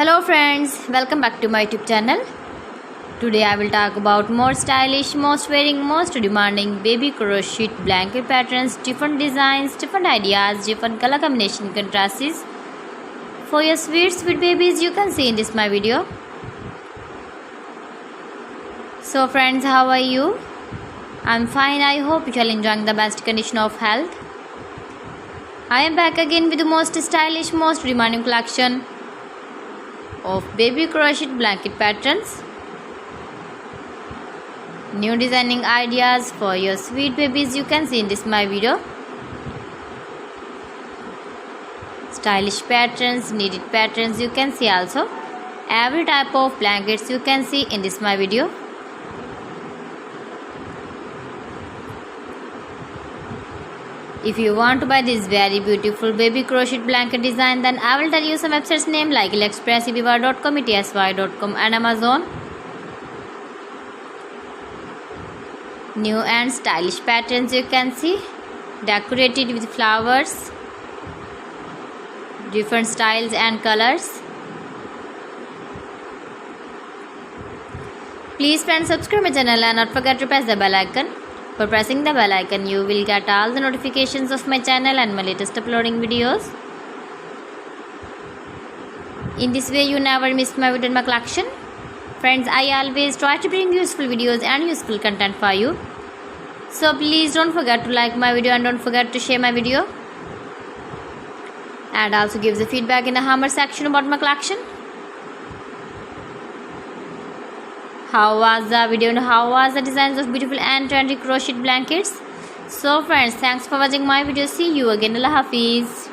Hello friends, welcome back to my YouTube channel. Today I will talk about more stylish, most wearing, most demanding baby crochet blanket patterns, different designs, different ideas, different color combination contrasts for your sweet babies you can see in this my video. So friends, how are you? I'm fine. I hope you are enjoying the best condition of health. I am back again with the most stylish, most demanding collection of baby crochet blanket patterns. New designing ideas for your sweet babies you can see in this my video. Stylish patterns, needed patterns you can see also. Every type of blankets you can see in this my video. If you want to buy this very beautiful baby crochet blanket design, then I will tell you some websites name like AliExpress, eBay.com, etsy.com and Amazon. New and stylish patterns you can see, decorated with flowers, different styles and colors. Please friends, subscribe my channel and not forget to press the bell icon. For pressing the bell icon, you will get all the notifications of my channel and my latest uploading videos. In this way, you never miss my video and my collection. Friends, I always try to bring useful videos and useful content for you. So please don't forget to like my video and don't forget to share my video. And also give the feedback in the comment section about my collection. How was the video and how was the designs of beautiful and trendy crochet blankets? So friends, thanks for watching my video. See you again. Allah Hafiz.